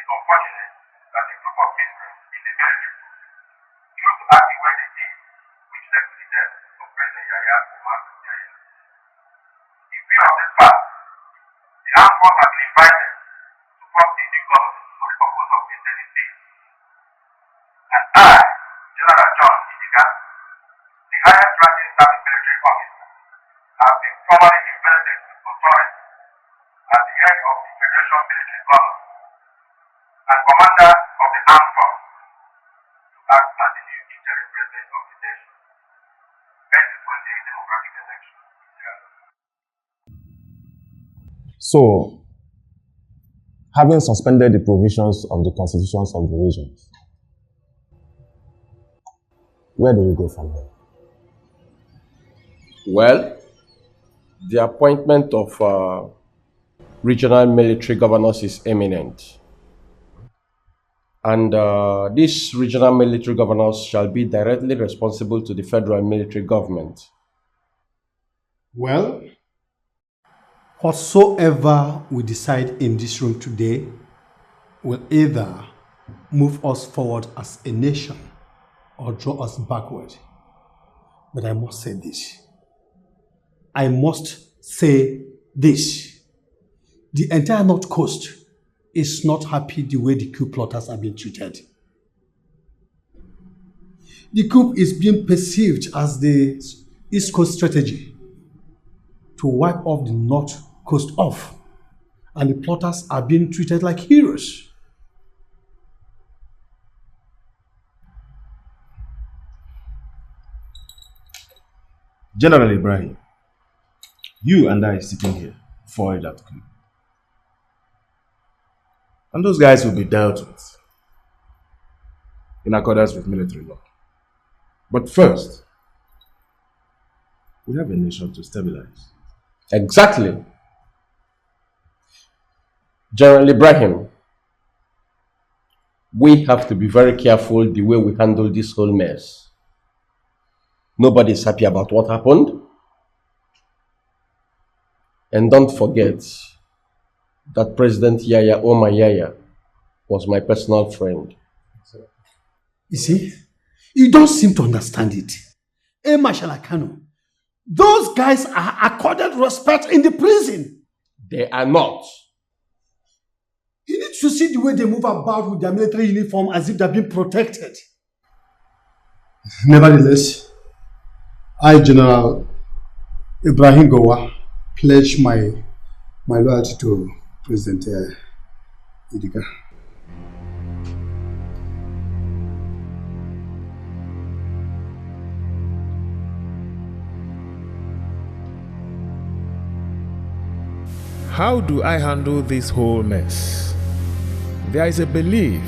is unfortunate that a group of miscreants in the military chose to act the way they did, which led to the death of President Yahya Omar Yahya. In view of this fact, the armed forces have been invited to form a new government for the purpose of maintaining peace. And I, General John Idiga, the highest ranking serving military officer, have been formally invested with authority as the head of the Federation Military Government and commander of the armed force to act as the new interim president of the nation, pending when a democratic election is held. So, having suspended the provisions of the constitutions of the regions, where do we go from here? Well, the appointment of regional military governors is imminent. And these regional military governors shall be directly responsible to the federal military government. Well, whatsoever we decide in this room today will either move us forward as a nation or draw us backward. But I must say this. I must say this. The entire North Coast is not happy the way the coup plotters are being treated. The coup is being perceived as the East Coast strategy to wipe off the North Coast off, and the plotters are being treated like heroes. General Ibrahim, you and I sitting here for that coup. And those guys will be dealt with in accordance with military law. But first, we have a nation to stabilize. Exactly. General Ibrahim, we have to be very careful the way we handle this whole mess. Nobody's happy about what happened. And don't forget that President Yahya Omar Yahya was my personal friend. You see, you don't seem to understand it. Marshal Akano, those guys are accorded respect in the prison. They are not. You need to see the way they move about with their military uniform as if they're being protected. Nevertheless, I, General Ibrahim Gowa, pledge my loyalty to President Idiga. How do I handle this whole mess? There is a belief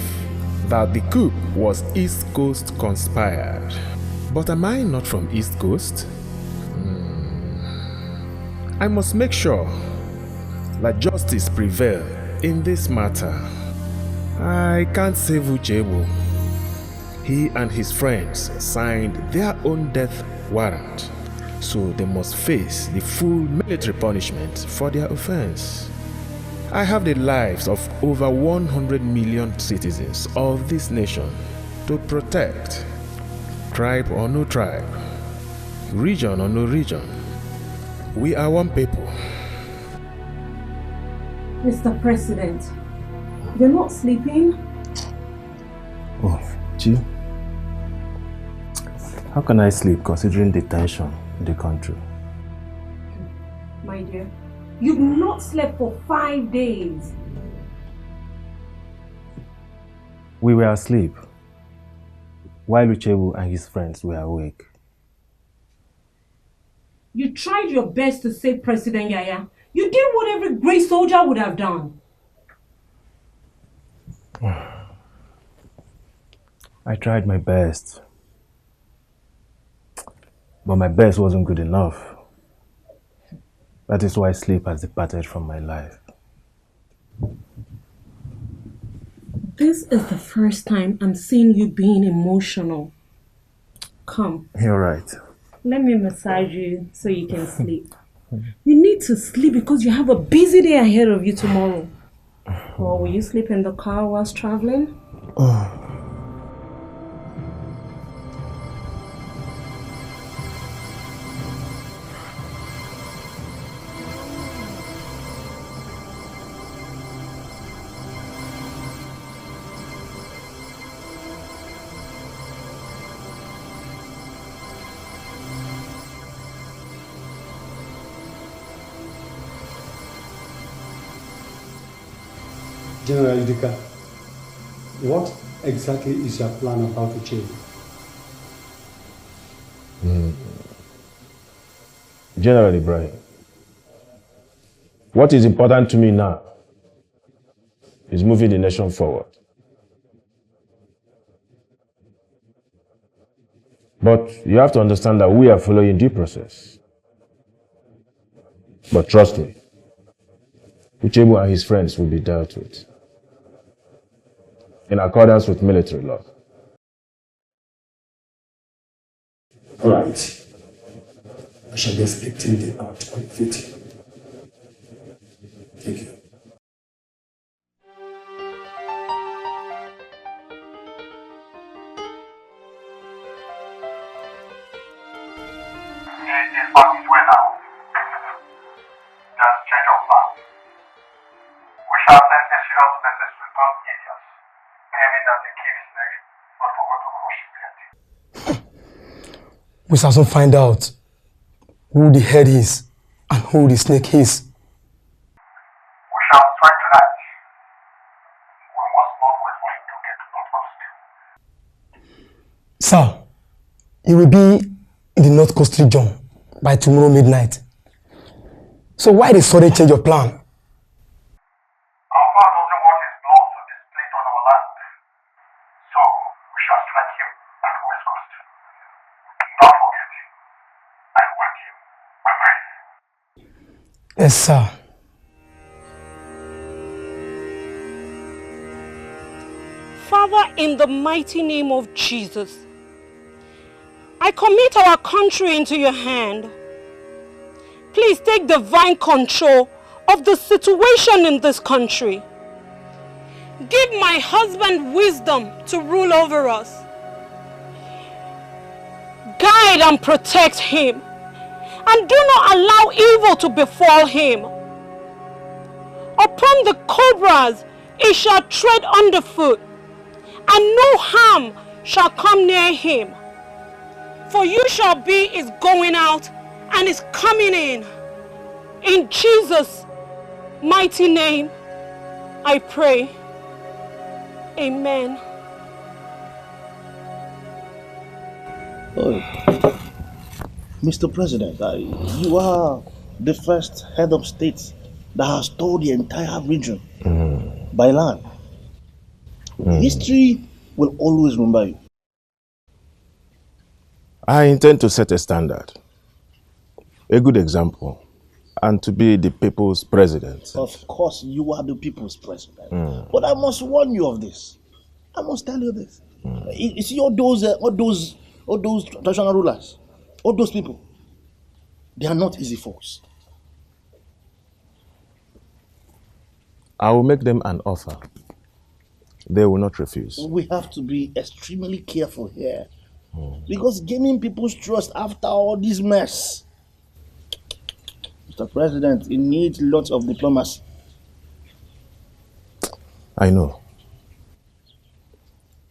that the coup was East Coast conspired. But am I not from East Coast? I must make sure that justice prevail in this matter. I can't save Uchebu. He and his friends signed their own death warrant, so they must face the full military punishment for their offense. I have the lives of over 100 million citizens of this nation to protect. Tribe or no tribe, region or no region, we are one people. Mr. President, you're not sleeping? Oh, gee. How can I sleep considering the tension in the country? My dear, you've not slept for 5 days. We were asleep, while Uchebu and his friends were awake. You tried your best to save President Yahya. You did what every great soldier would have done. I tried my best, but my best wasn't good enough. That is why sleep has departed from my life. This is the first time I'm seeing you being emotional. Come. You're right. Let me massage you so you can sleep. You need to sleep because you have a busy day ahead of you tomorrow. Or will you sleep in the car whilst traveling? General Idika, what exactly is your plan about to change? General Ibrahim, what is important to me now is moving the nation forward. But you have to understand that we are following due process. But trust me, Uchebu and his friends will be dealt with in accordance with military law. All right. I shall be expecting the outcome of it. Thank you. He is on his way now. There's change of plan. We shall send a serious message to those idiots, claiming that the king is next, but forgot to crush his head. We shall soon find out who the head is and who the snake is. We shall strike tonight. We must not wait for him to get to North Coast. Sir, he will be in the North Coast region by tomorrow midnight. So why the sudden change of plan? Our father doesn't want his blood to be split on our land. So we shall strike him at West Coast. Don't forget, I want you, my wife. Yes, sir. Father, in the mighty name of Jesus, I commit our country into your hand. Please take divine control of the situation in this country. Give my husband wisdom to rule over us. Guide and protect him, and do not allow evil to befall him. Upon the cobras he shall tread underfoot, and no harm shall come near him. For you shall be his going out and his coming in. In Jesus' mighty name, I pray. Amen. Oh, Mr. President, you are the first head of state that has told the entire region by land. History will always remember you. I intend to set a standard, a good example, and to be the people's president. Of course, you are the people's president. But I must warn you of this. I must tell you this. You see all those traditional rulers, all those people, they are not easy folks. I will make them an offer. They will not refuse. We have to be extremely careful here. Because gaining people's trust after all this mess, Mr. President, it needs lots of diplomacy. I know.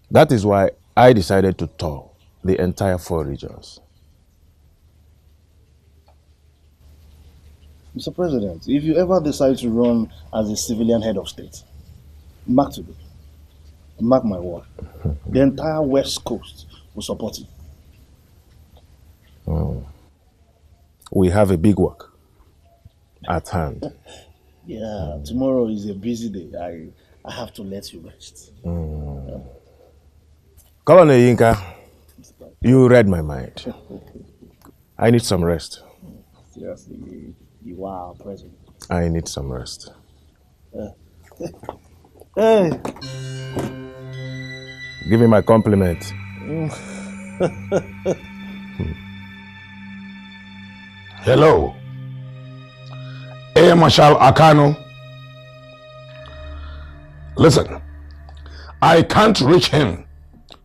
That is why I decided to tour the entire 4 regions. Mr. President, if you ever decide to run as a civilian head of state, mark my word, the entire West Coast will support you. We have a big work at hand. Yeah, tomorrow is a busy day. I have to let you rest. Colonel Yinka, you read my mind. I need some rest. Seriously, you are president. I need some rest. Hey! Give me my compliment. Hello, Air Marshal Akano. Listen, I can't reach him,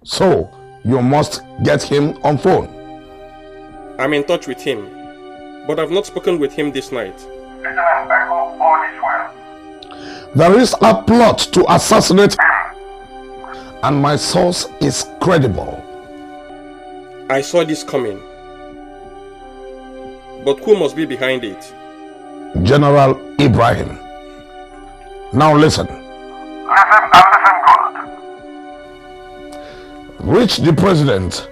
so you must get him on phone. I'm in touch with him, but I've not spoken with him this night. Lieutenant, I hope all is well. There is a plot to assassinate him, and my source is credible. I saw this coming. But who must be behind it? General Ibrahim. Now listen. Listen and listen good. Reach the president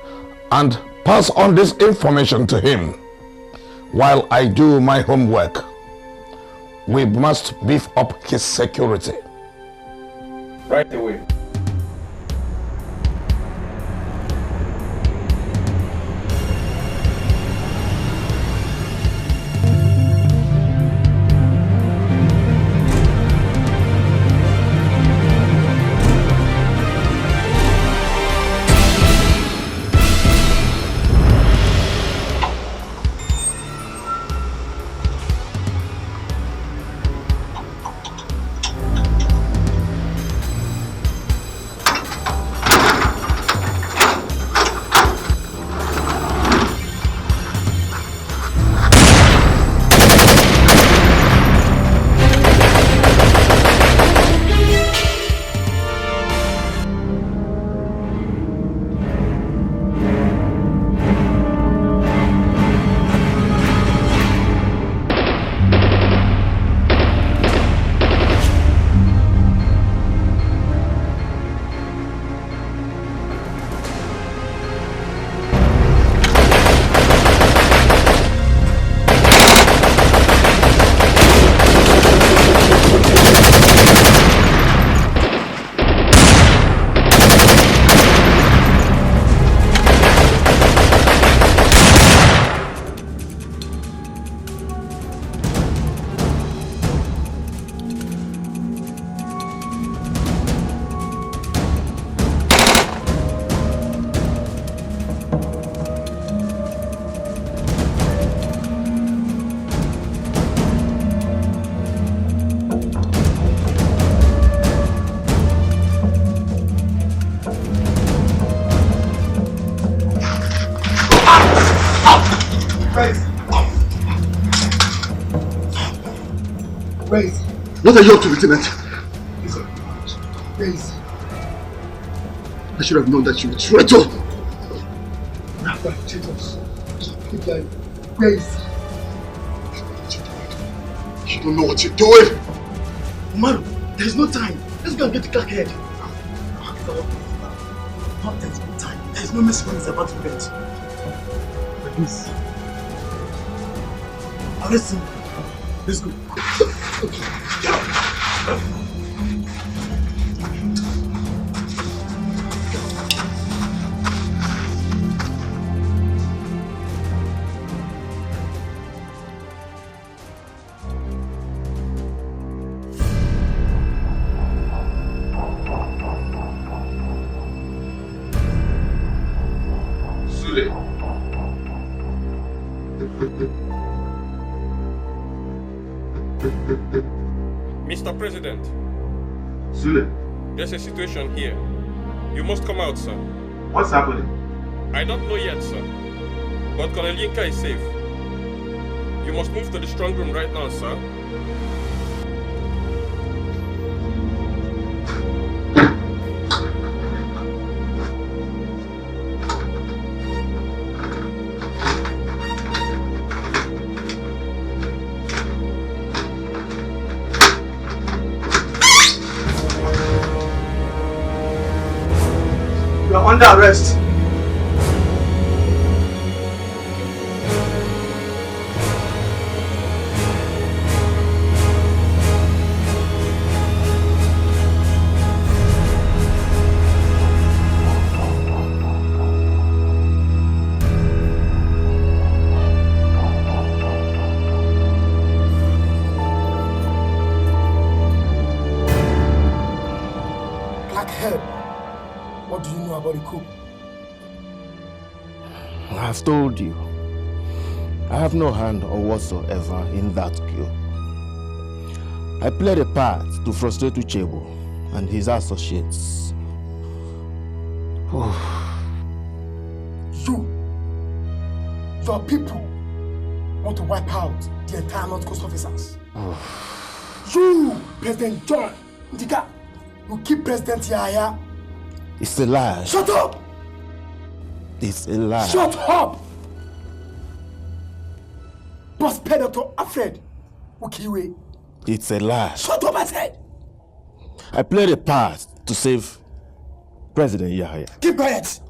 and pass on this information to him while I do my homework. We must beef up his security. Right away. What are you up to, Lieutenant? Please. I should have known that you were a traitor. You don't know what you're doing. Man, there's no time. Let's go and get the clock ahead. Not there's no time. There's no missing when it's about to get. Please. Arrest him. Let's go. Mr. President. Sule. There's a situation here. You must come out, sir. What's happening? I don't know yet, sir. But Colonel Yinka is safe. You must move to the strong room right now, sir. You are under arrest. Blackhead, what do you know about the coup? I've told you, I have no hand or whatsoever in that coup. I played a part to frustrate Uchebo and his associates. Your people want to wipe out the entire North Coast officers. You, President John Ndiga, will keep President Yaya. It's a lie. Shut up! It's a lie. Shut up! Boss Dr. Alfred Ukiwe. It's a lie. Shut up, I said! I played a part to save President Yahya. Keep quiet!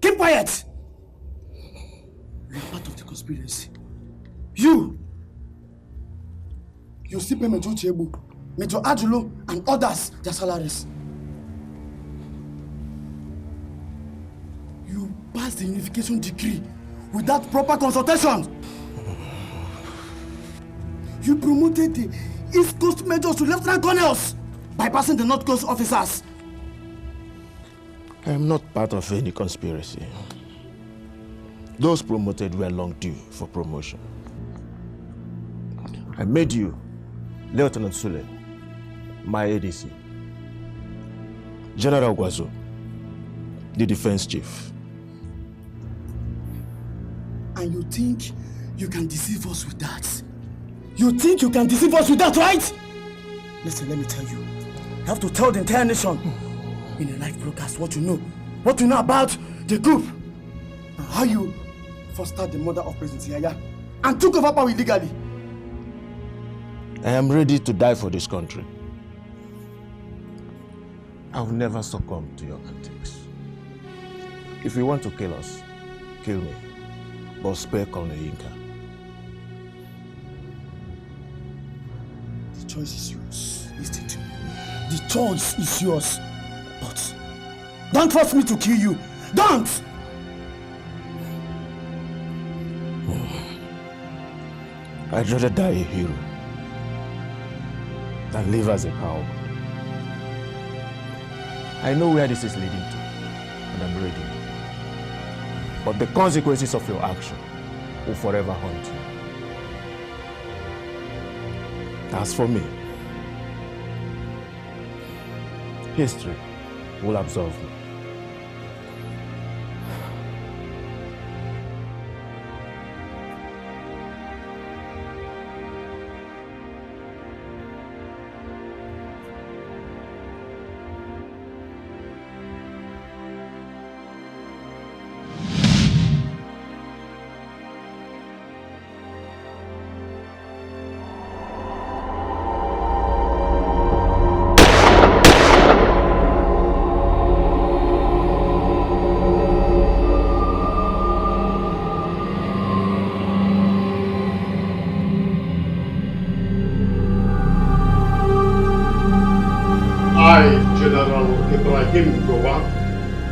Keep quiet! You're part of the conspiracy. You still pay Major Chebu, Major Ajulo, and others their salaries. You passed the unification decree without proper consultation. You promoted the East Coast majors to lieutenant colonels, bypassing the North Coast officers. I am not part of any conspiracy. Those promoted were long due for promotion. I made you Lieutenant Sule, my ADC, General Guazo, the defense chief. And you think you can deceive us with that? You think you can deceive us with that, right? Listen, let me tell you. You have to tell the entire nation in a live broadcast what you know about the group, and how you fostered the murder of President Yaya and took over power illegally. I am ready to die for this country. I will never succumb to your antics. If you want to kill us, kill me, but spare Colonel Yinka. The choice is yours. Listen to me. The choice is yours. But don't force me to kill you. Don't! I'd rather die a hero than live as a coward. I know where this is leading to, and I'm ready. But the consequences of your action will forever haunt you. As for me, history will absolve me.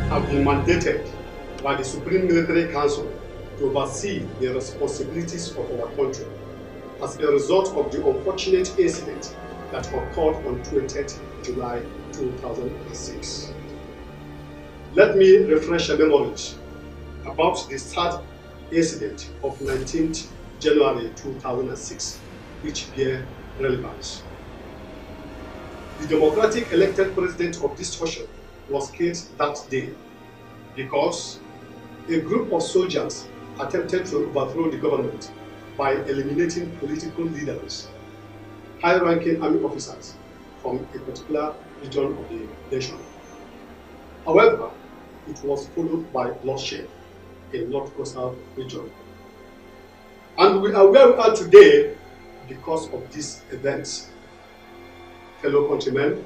Have been mandated by the Supreme Military Council to oversee the responsibilities of our country as a result of the unfortunate incident that occurred on 20th July 2006. Let me refresh your memories about the sad incident of 19th January 2006, which bear relevance. The democratic elected president of this nation was killed that day because a group of soldiers attempted to overthrow the government by eliminating political leaders, high-ranking army officers from a particular region of the nation. However, it was followed by bloodshed in North Coastal region. And we are where we are today because of these events. Fellow countrymen,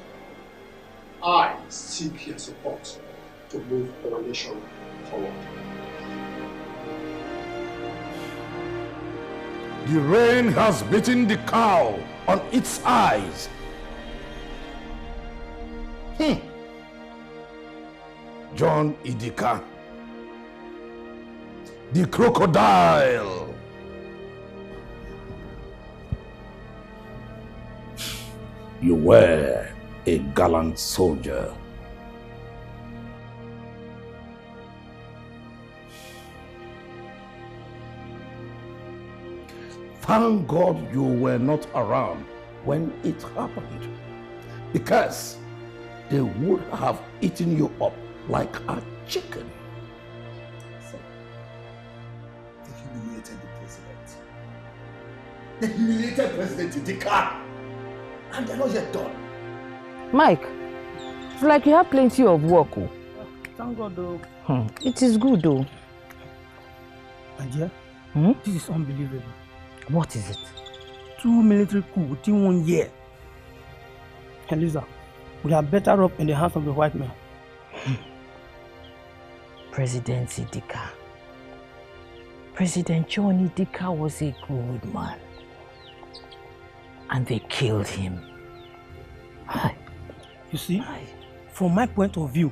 I seek your support to move our nation forward. The rain has beaten the cow on its eyes. John Idika, the crocodile. You were a gallant soldier. Thank God you were not around when it happened, because they would have eaten you up like a chicken. So, they humiliated the president. They humiliated President Idika. And they're not yet done. Mike, it's like you have plenty of work. Oh. Thank God, though. It is good, though. And yeah, this is unbelievable. What is it? 2 military coups within 1 year. Eliza, we are better off in the hands of the white man. President Idika. President John Idika was a good man. And they killed him. You see, from my point of view,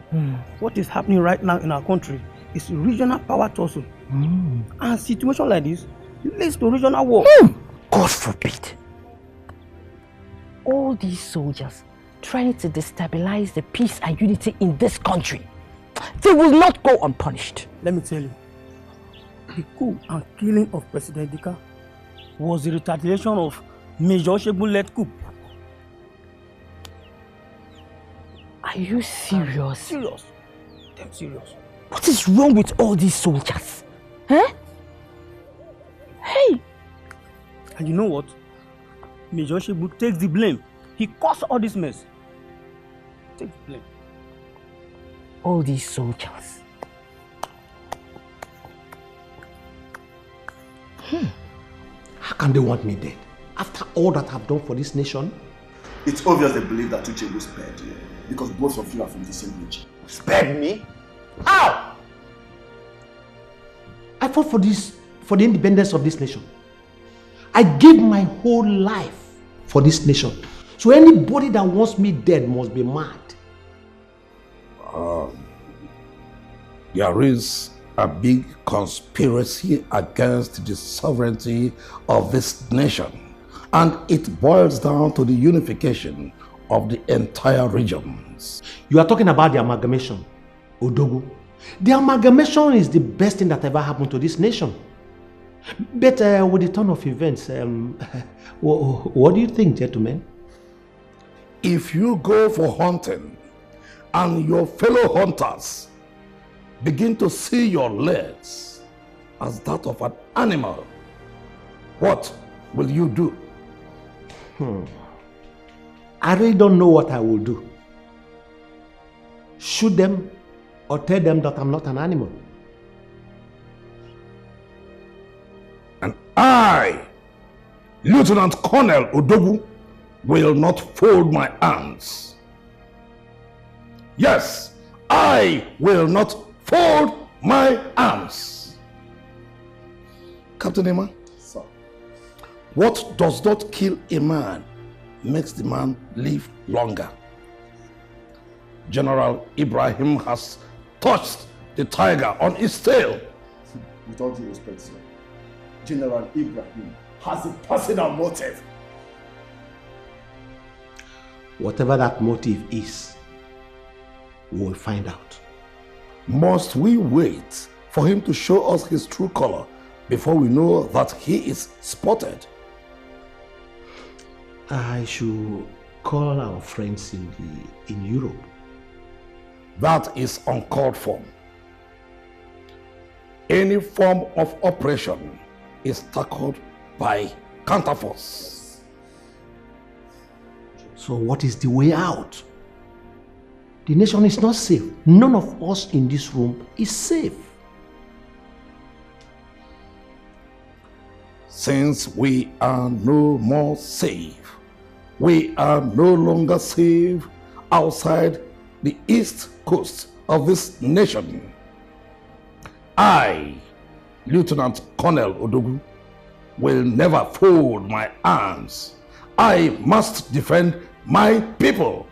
what is happening right now in our country is regional power tussle. And a situation like this leads to regional war. God forbid. All these soldiers trying to destabilize the peace and unity in this country, they will not go unpunished. Let me tell you, the coup and killing of President Idika was the retaliation of Major Shebu-led coup. Are you serious? Serious. Damn serious. What is wrong with all these soldiers? Huh? Hey! And you know what? Major Shebu takes the blame. He caused all this mess. Take the blame. All these soldiers. How can they want me dead? After all that I've done for this nation? It's obvious they believe that Uche spared you, because both of you are from the same region. Spared me? How? I fought for the independence of this nation. I gave my whole life for this nation. So anybody that wants me dead must be mad. There is a big conspiracy against the sovereignty of this nation, and it boils down to the unification of the entire regions. You are talking about the amalgamation, Odogu. The amalgamation is the best thing that ever happened to this nation. But with the turn of events, what do you think, gentlemen? If you go for hunting and your fellow hunters begin to see your legs as that of an animal, what will you do? I really don't know what I will do. Shoot them or tell them that I'm not an animal. And I, Lieutenant Colonel Odogu, will not fold my arms. Yes, I will not fold my arms. Captain Emma, sir, what does not kill a man makes the man live longer. General Ibrahim has touched the tiger on its tail. With all due respect, sir, General Ibrahim has a personal motive. Whatever that motive is, we'll find out. Must we wait for him to show us his true color before we know that he is spotted? I should call our friends in Europe. That is uncalled for. Any form of operation is tackled by counterforce. So what is the way out? The nation is not safe. None of us in this room is safe. Since we are no more safe, we are no longer safe outside the east coast of this nation. I, Lieutenant Colonel Odogu, will never fold my arms. I must defend my people.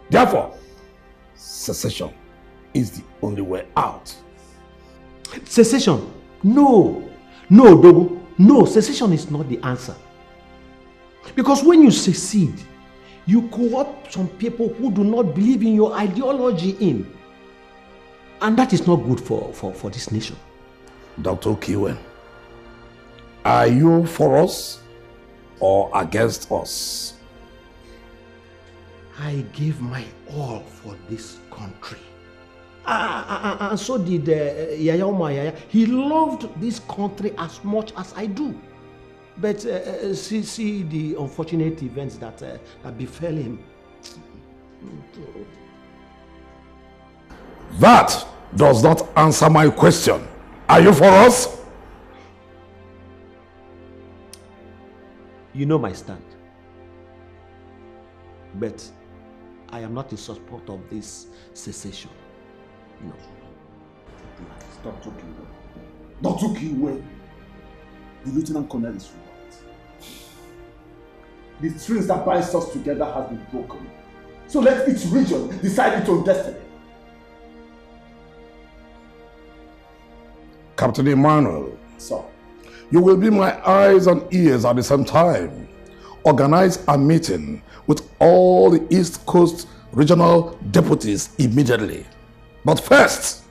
Therefore, secession is the only way out. Secession? No. No, Odogu. No, secession is not the answer. Because when you secede, you co-opt some people who do not believe in your ideology in. And that is not good for this nation. Dr. Kiwen, are you for us or against us? I gave my all for this country. And so did Yaya Yaya. He loved this country as much as I do. But see the unfortunate events that befell him. That does not answer my question. Are you for us? You know my stand. But I am not in support of this secession. No. Stop talking. Not talking well. The Lieutenant Colonel is right. The strings that binds us together has been broken. So let each region decide its own destiny. Captain Emmanuel. Sir. You will be my eyes and ears at the same time. Organize a meeting with all the East Coast regional deputies immediately. But first,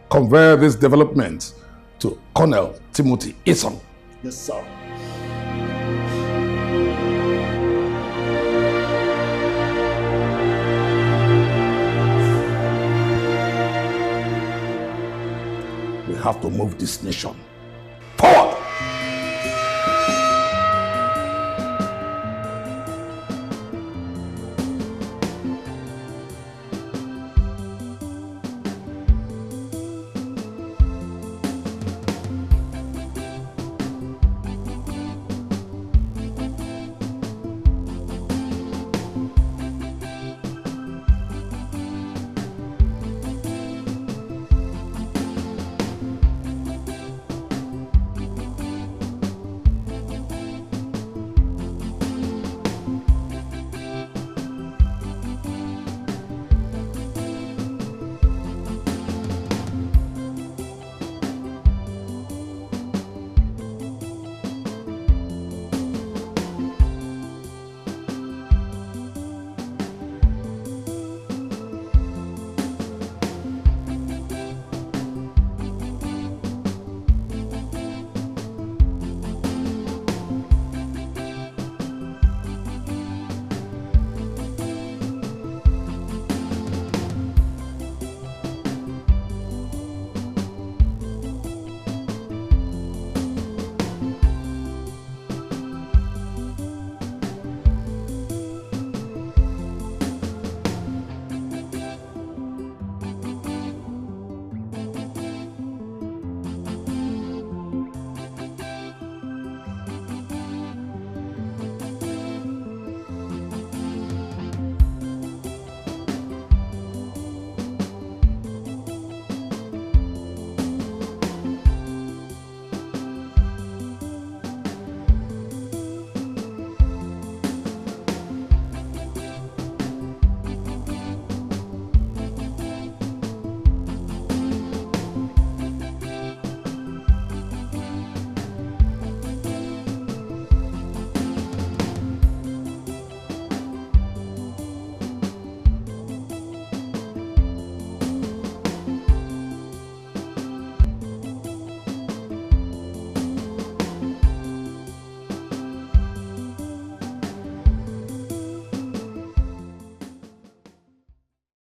convey this development to Colonel Timothy Eason. Yes, sir. We have to move this nation